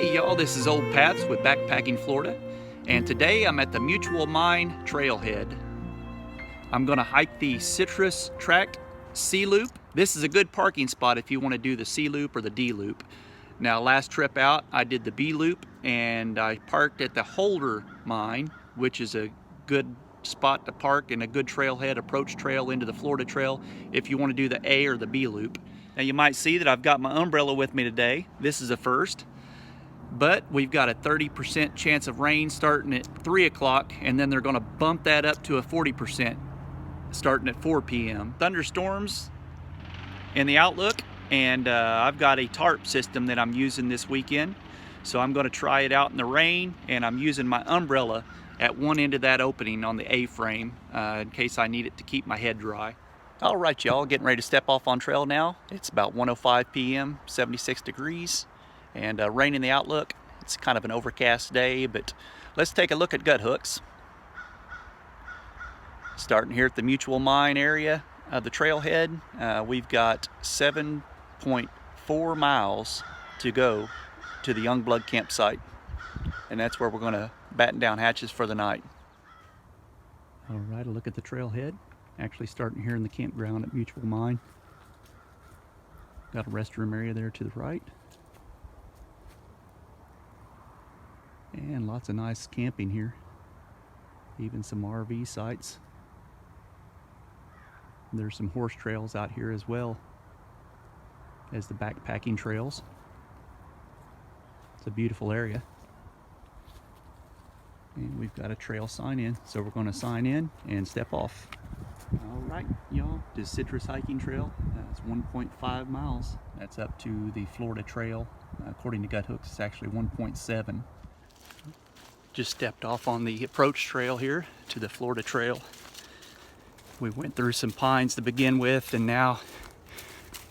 Hey y'all, this is Old Pats with Backpacking Florida, and today I'm at the Mutual Mine trailhead. I'm gonna hike the Citrus Tract C Loop. This is a good parking spot if you want to do the C Loop or the D Loop. Now, last trip out, I did the B Loop and I parked at the Holder Mine, which is a good spot to park and a good trailhead, approach trail into the Florida Trail if you want to do the A or the B Loop. Now you might see that I've got my umbrella with me today. This is a first. But we've got a 30% chance of rain starting at 3 o'clock, and then they're going to bump that up to a 40% starting at 4 p.m. Thunderstorms in the outlook, and I've got a tarp system that I'm using this weekend. So I'm going to try it out in the rain, and I'm using my umbrella at one end of that opening on the A-frame in case I need it to keep my head dry. All right, y'all, getting ready to step off on trail now. It's about 1:05 p.m., 76 degrees. And rain in the outlook. It's kind of an overcast day, but let's take a look at gut hooks. Starting here at the Mutual Mine area of the trailhead, we've got 7.4 miles to go to the Youngblood campsite, and that's where we're going to batten down hatches for the night. All right, a look at the trailhead. Actually starting here in the campground at Mutual Mine. Got a restroom area there to the right. And lots of nice camping here. Even some RV sites. There's some horse trails out here as well as the backpacking trails. It's a beautiful area. And we've got a trail sign in, so we're going to sign in and step off. All right, y'all, this Citrus hiking trail, it's 1.5 miles. That's up to the Florida Trail. According to gut hooks, it's actually 1.7. Just stepped off on the approach trail here to the Florida Trail. We went through some pines to begin with, and now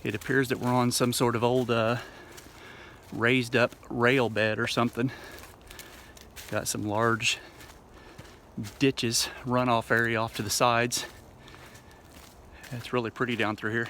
it appears that we're on some sort of old raised up rail bed or something. Got some large ditches, runoff area off to the sides. It's really pretty down through here.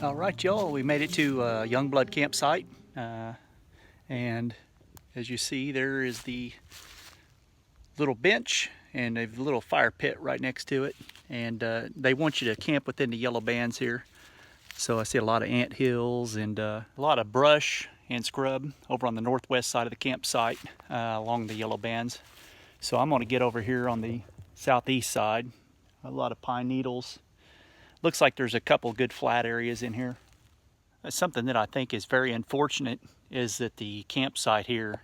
All right, y'all, we made it to Youngblood campsite, and as you see, there is the little bench and a little fire pit right next to it, and they want you to camp within the yellow bands here. So I see a lot of ant hills and a lot of brush and scrub over on the northwest side of the campsite along the yellow bands. So I'm going to get over here on the southeast side. A lot of pine needles. Looks like there's a couple good flat areas in here. Something that I think is very unfortunate is that the campsite here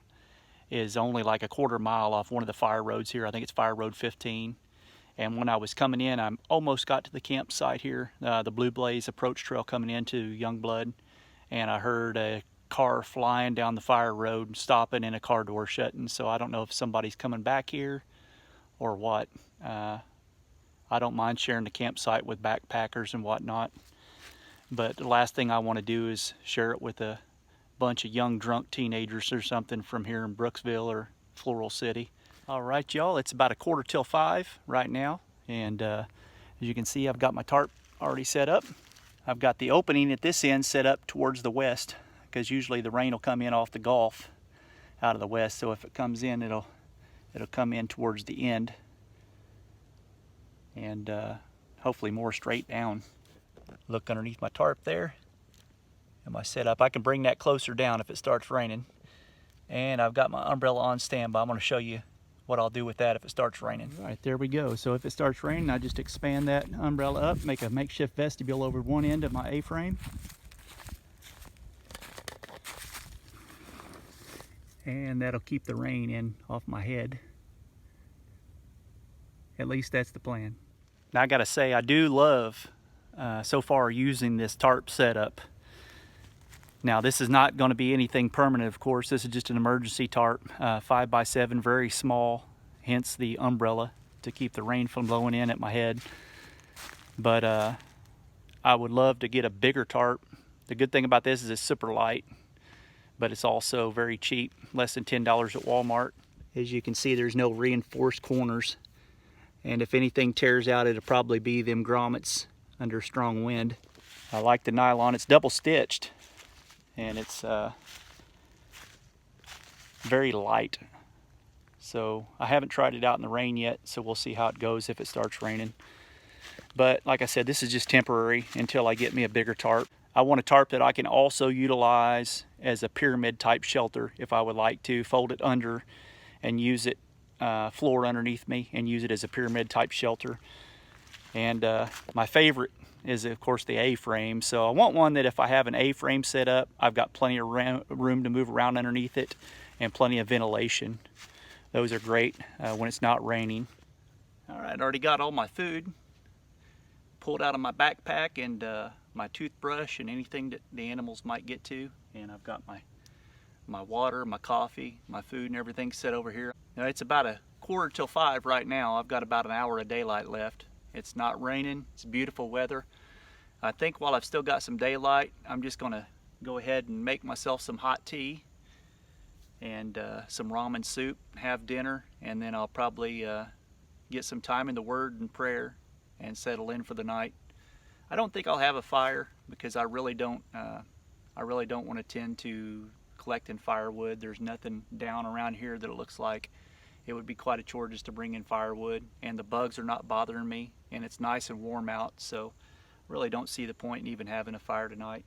is only like a quarter mile off one of the fire roads here. I think it's Fire Road 15. And when I was coming in, I almost got to the campsite here, the Blue Blaze approach trail coming into Youngblood, and I heard a car flying down the fire road and stopping and a car door shutting. So I don't know if somebody's coming back here or what. I don't mind sharing the campsite with backpackers and whatnot, but the last thing I want to do is share it with a bunch of young drunk teenagers or something from here in Brooksville or Floral City. All right, y'all, it's about 4:45 right now, and as As you can see, I've got my tarp already set up. I've got the opening at this end set up towards the west, because usually the rain will come in off the Gulf out of the west. So if it comes in, it'll come in towards the end, and hopefully more straight down. Look underneath my tarp there and my setup. I can bring that closer down if it starts raining. And I've got my umbrella on standby. I'm going to show you what I'll do with that if it starts raining. All right, there we go. So if it starts raining, I just expand that umbrella up, make a makeshift vestibule over one end of my A-frame. And that'll keep the rain in off my head. At least that's the plan. Now I gotta say, I do love so far using this tarp setup. Now this is not going to be anything permanent, of course. This is just an emergency tarp, 5x7, very small, hence the umbrella to keep the rain from blowing in at my head. But I would love to get a bigger tarp. The good thing about this is it's super light, but it's also very cheap, less than $10 at Walmart. As you can see, there's no reinforced corners, and if anything tears out, it'll probably be them grommets under strong wind. I like the nylon. It's double stitched, and it's very light. So I haven't tried it out in the rain yet, so we'll see how it goes if it starts raining. But like I said, this is just temporary until I get me a bigger tarp. I want a tarp that I can also utilize as a pyramid type shelter if I would like to. Fold it under and use it floor underneath me and use it as a pyramid type shelter. And my favorite is of course the A-frame. So I want one that if I have an A-frame set up, I've got plenty of room to move around underneath it and plenty of ventilation. Those are great when it's not raining. All right, I already got all my food pulled out of my backpack, and my toothbrush and anything that the animals might get to. And I've got my water, my coffee, my food, and everything set over here. Now it's about 4:45 right now. I've got about an hour of daylight left. It's not raining, it's beautiful weather. I think while I've still got some daylight, I'm just gonna go ahead and make myself some hot tea and some ramen soup, have dinner, and then I'll probably get some time in the Word and prayer and settle in for the night. I don't think I'll have a fire because I really don't want to tend to collecting firewood. There's nothing down around here that it looks like it would be quite a chore just to bring in firewood, and the bugs are not bothering me, and it's nice and warm out, so really don't see the point in even having a fire tonight.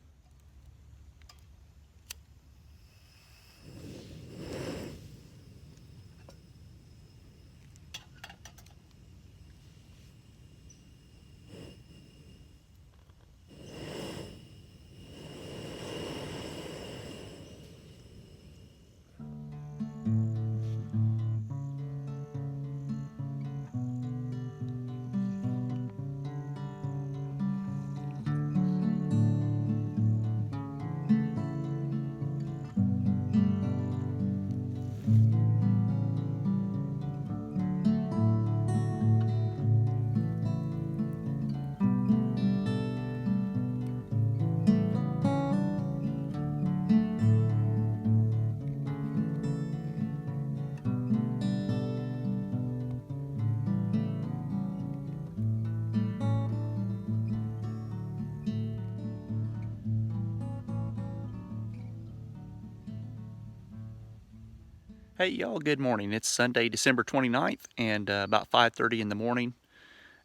Hey y'all, good morning. It's Sunday, December 29th, and about 5:30 in the morning.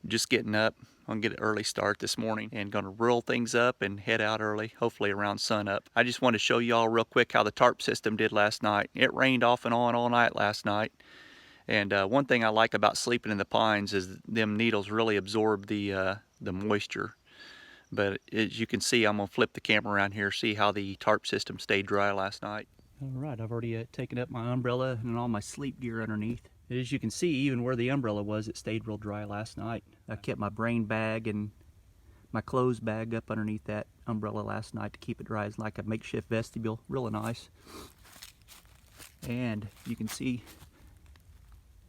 Just getting up. I'm gonna get an early start this morning and gonna roll things up and head out early, hopefully around sun up. I just want to show y'all real quick how the tarp system did last night. It rained off and on all night last night. And one thing I like about sleeping in the pines is them needles really absorb the moisture. But as you can see, I'm gonna flip the camera around here, see how the tarp system stayed dry last night. All right, I've already taken up my umbrella and all my sleep gear underneath. As you can see, even where the umbrella was, it stayed real dry last night. I kept my brain bag and my clothes bag up underneath that umbrella last night to keep it dry. It's like a makeshift vestibule, really nice. And you can see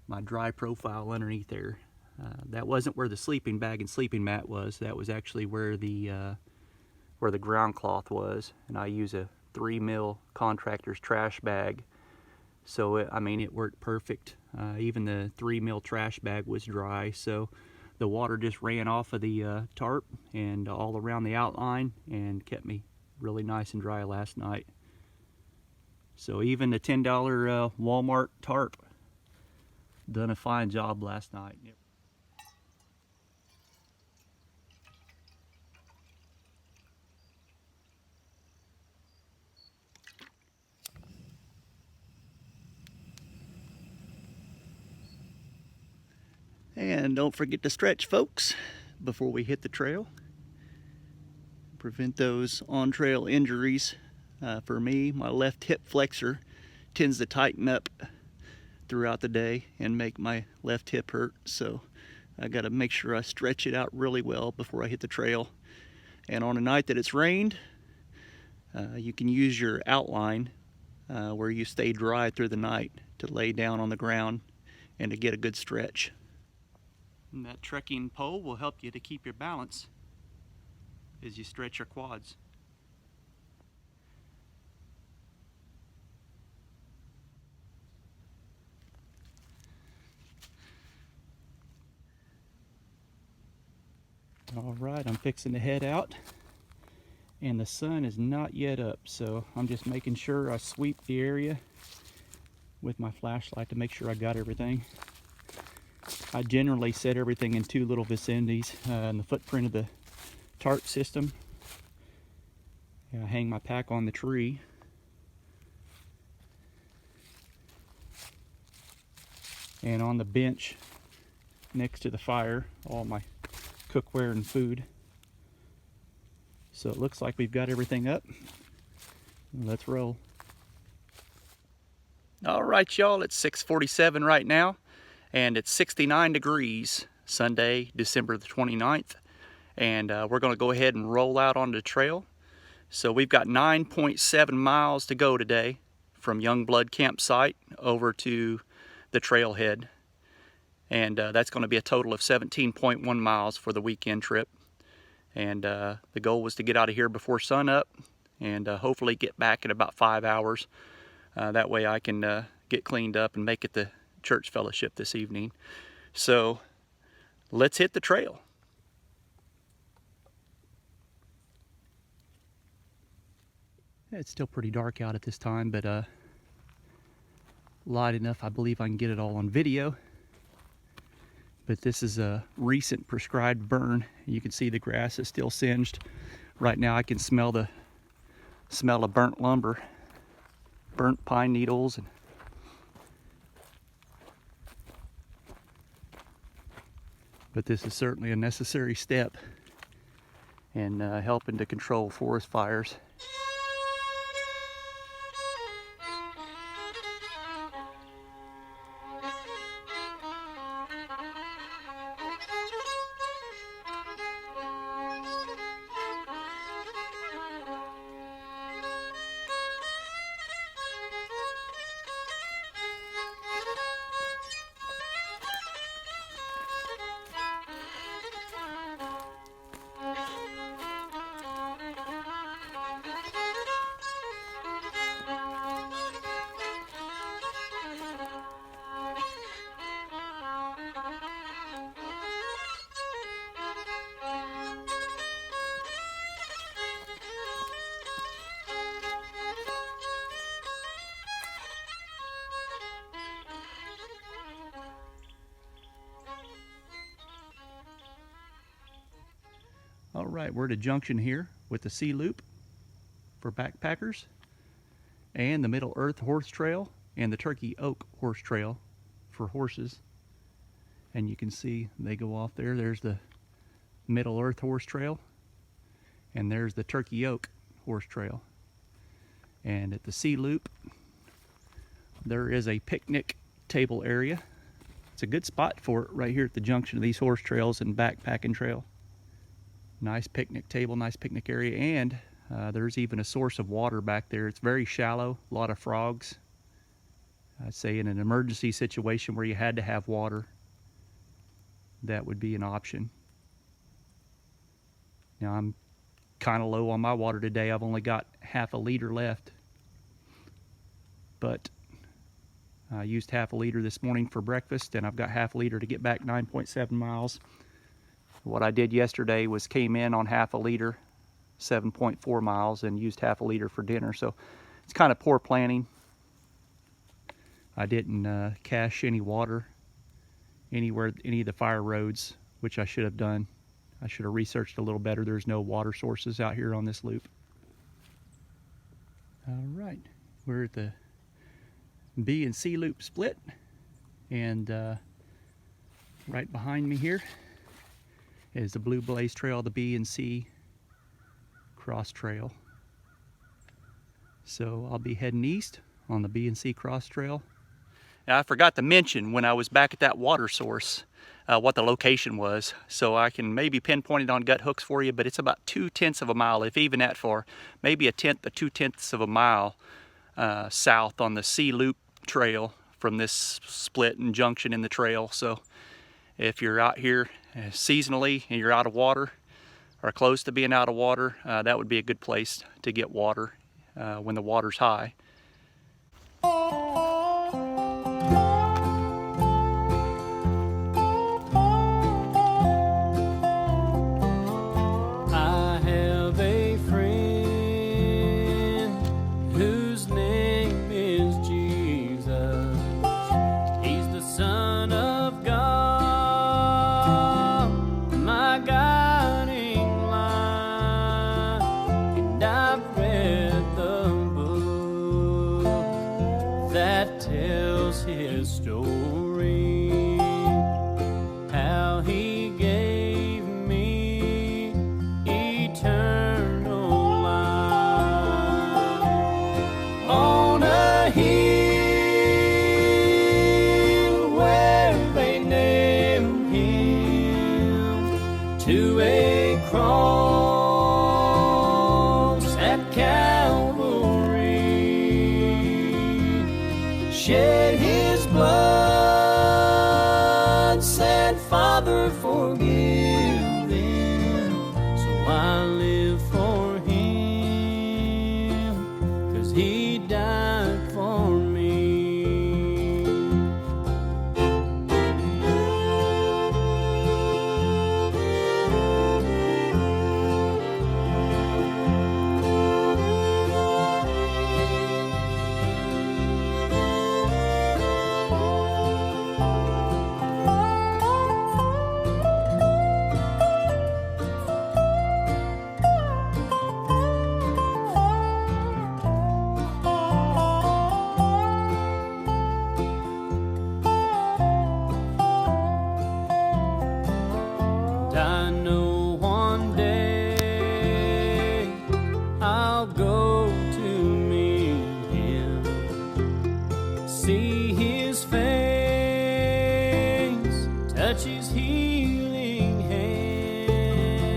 my dry profile underneath there. That wasn't where the sleeping bag and sleeping mat was. That was actually where the ground cloth was. And I use a 3mm contractor's trash bag, so I mean it worked perfect. Even the 3mm trash bag was dry, so the water just ran off of the tarp and all around the outline and kept me really nice and dry last night. So even the $10 Walmart tarp done a fine job last night. And don't forget to stretch, folks, before we hit the trail. Prevent those on-trail injuries. For me, my left hip flexor tends to tighten up throughout the day and make my left hip hurt. So I got to make sure I stretch it out really well before I hit the trail. And on a night that it's rained, you can use your outline where you stay dry through the night to lay down on the ground and to get a good stretch. And that trekking pole will help you to keep your balance as you stretch your quads. All right, I'm fixing to head out, and the sun is not yet up, so I'm just making sure I sweep the area with my flashlight to make sure I got everything. I generally set everything in two little vicinities in the footprint of the tarp system. I hang my pack on the tree. And on the bench next to the fire, all my cookware and food. So it looks like we've got everything up. Let's roll. All right, y'all, it's 6:47 right now, and it's 69 degrees Sunday, December the 29th. And we're gonna go ahead and roll out on the trail. So we've got 9.7 miles to go today from Youngblood campsite over to the trailhead. And that's gonna be a total of 17.1 miles for the weekend trip. And the goal was to get out of here before sun up and hopefully get back in about 5 hours. That way I can get cleaned up and make it to church fellowship this evening. So let's hit the trail. It's still pretty dark out at this time, but light enough I believe I can get it all on video. But this is a recent prescribed burn. You can see the grass is still singed. Right now I can smell the smell of burnt lumber, burnt pine needles, but this is certainly a necessary step in helping to control forest fires. All right, we're at a junction here with the C Loop for backpackers and the Middle Earth Horse Trail and the Turkey Oak Horse Trail for horses. And you can see they go off there. There's the Middle Earth Horse Trail and there's the Turkey Oak Horse Trail. And at the C Loop, there is a picnic table area. It's a good spot for it right here at the junction of these horse trails and backpacking trail. Nice picnic table, nice picnic area, and there's even a source of water back there. It's very shallow, a lot of frogs. I'd say in an emergency situation where you had to have water, that would be an option. Now I'm kind of low on my water today. I've only got half a liter left, but I used half a liter this morning for breakfast, and I've got half a liter to get back 9.7 miles. What I did yesterday was came in on half a liter, 7.4 miles, and used half a liter for dinner. So it's kind of poor planning. I didn't cache any water anywhere, any of the fire roads, which I should have done. I should have researched a little better. There's no water sources out here on this loop. All right, we're at the B and C loop split, and right behind me here is the Blue Blaze Trail, the B and C cross trail. So I'll be heading east on the B and C cross trail. Now, I forgot to mention when I was back at that water source what the location was, so I can maybe pinpoint it on gut hooks for you, but it's about 2/10 of a mile, if even that far, maybe a 2/10 of a mile south on the C Loop trail from this split and junction in the trail. So if you're out here seasonally and you're out of water or close to being out of water, that would be a good place to get water when the water's high. To a cross at Calvary, shed his blood, said, Father, forgive them. So I live for him, 'cause he died for me. I know one day I'll go to meet him, see his face, touch his healing hands.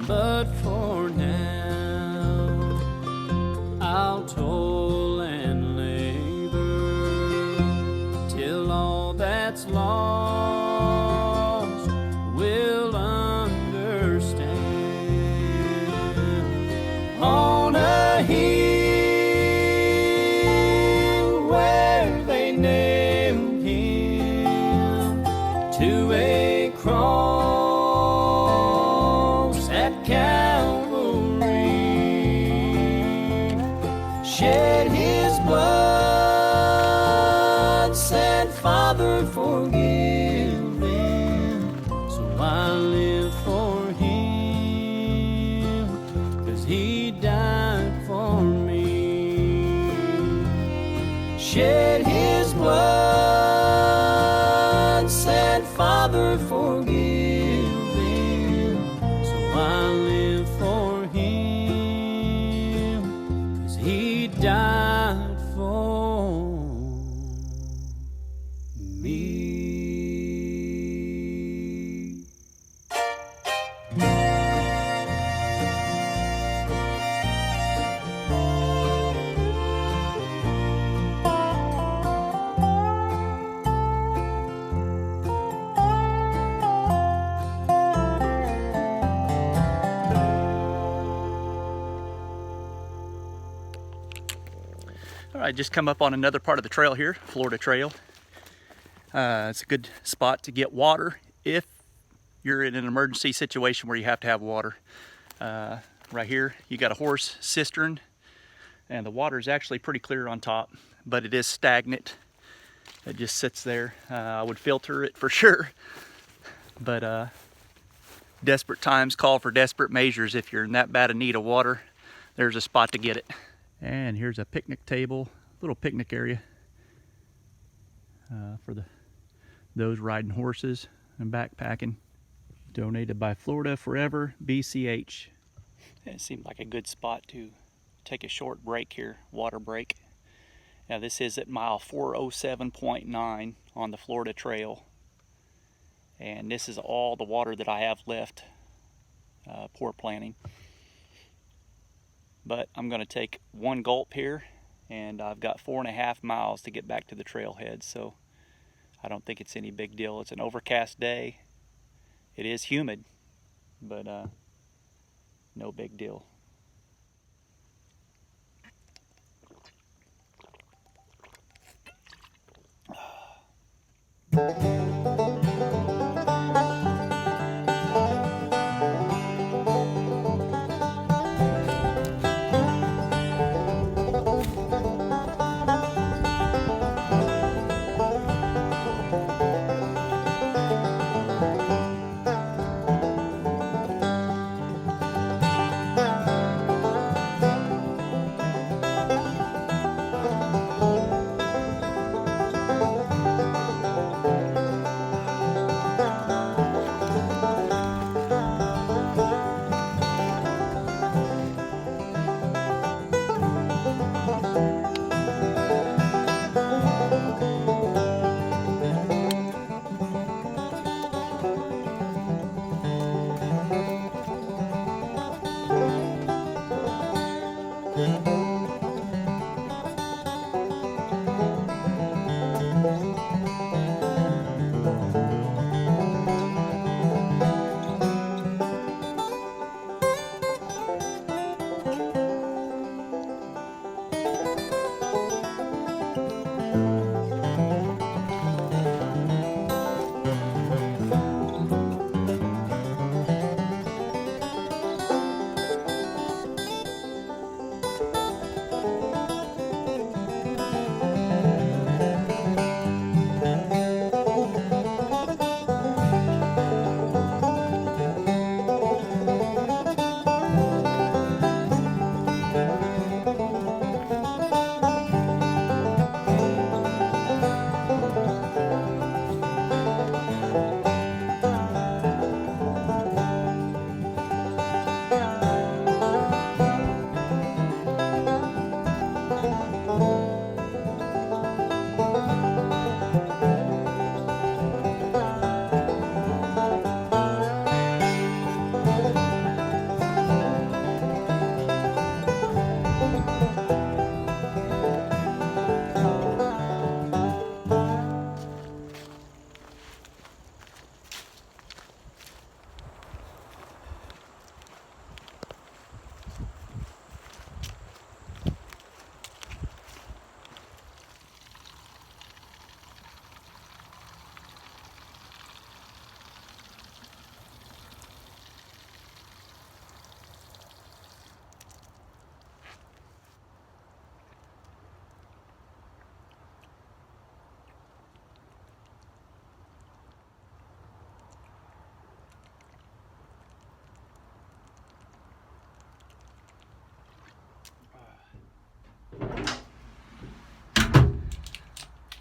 But for now I'll toil and labor till all that's lost will understand. On a hill where they nailed him to a cross at Calvary, shed his blood, said, Father, forgive. I live for him, 'cause he died for me. Shed his blood, said, Father, forgive them. So I live for him, 'cause he died for me. All right, just come up on another part of the trail here, Florida Trail. It's a good spot to get water if you're in an emergency situation where you have to have water. Right here, you got a horse cistern, and the water is actually pretty clear on top, but it is stagnant. It just sits there. I would filter it for sure, but desperate times call for desperate measures. If you're in that bad a need of water, there's a spot to get it. And here's a picnic table, little picnic area for those riding horses and backpacking. Donated by Florida Forever, BCH. It seemed like a good spot to take a short break here, water break. Now this is at mile 407.9 on the Florida Trail. And this is all the water that I have left, poor planning. But I'm going to take one gulp here, and I've got 4.5 miles to get back to the trailhead, so I don't think it's any big deal. It's an overcast day. It is humid, but no big deal.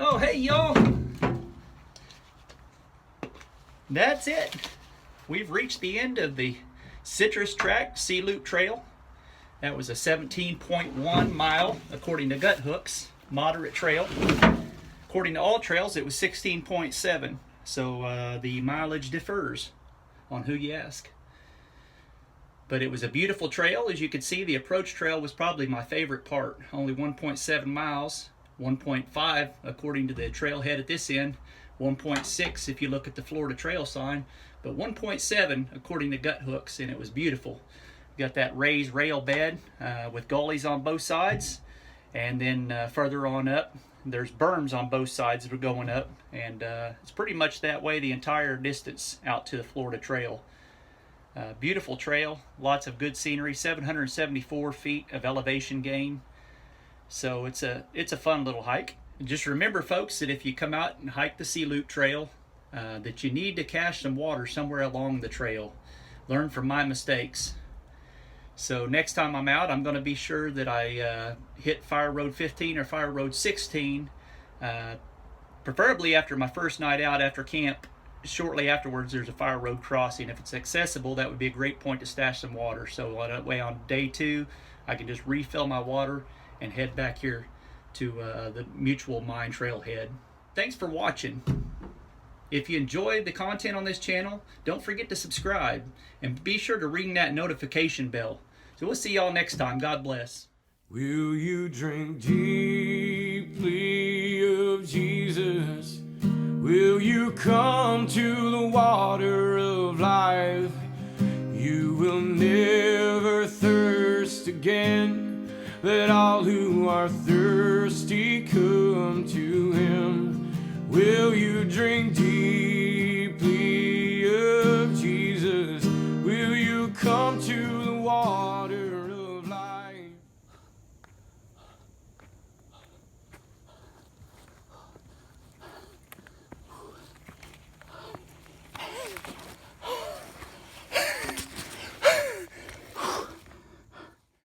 Oh, hey y'all. That's it. We've reached the end of the Citrus Tract C Loop trail. That was a 17.1 mile, according to gut hooks, moderate trail. According to all trails, it was 16.7. So the mileage differs on who you ask. But it was a beautiful trail. As you can see, the approach trail was probably my favorite part. Only 1.7 miles. 1.5 according to the trailhead at this end, 1.6 if you look at the Florida Trail sign, but 1.7 according to gut hooks, and it was beautiful. Got that raised rail bed with gullies on both sides, and then further on up There's berms on both sides that are going up, and it's pretty much that way the entire distance out to the Florida Trail. Beautiful trail, lots of good scenery, 774 feet of elevation gain. So it's a fun little hike. And just remember, folks, that if you come out and hike the C Loop Trail, that you need to cache some water somewhere along the trail. Learn from my mistakes. So next time I'm out, I'm going to be sure that I hit Fire Road 15 or Fire Road 16, preferably after my first night out after camp. Shortly afterwards, there's a Fire Road crossing. If it's accessible, that would be a great point to stash some water. So that way on day 2, I can just refill my water and head back here to the Mutual Mine Trailhead. Thanks for watching. If you enjoyed the content on this channel, don't forget to subscribe and be sure to ring that notification bell. So we'll see y'all next time. God bless. Will you drink deeply of Jesus? Will you come to the water of life? You will never thirst again. Let all who are thirsty come to him. Will you drink deep?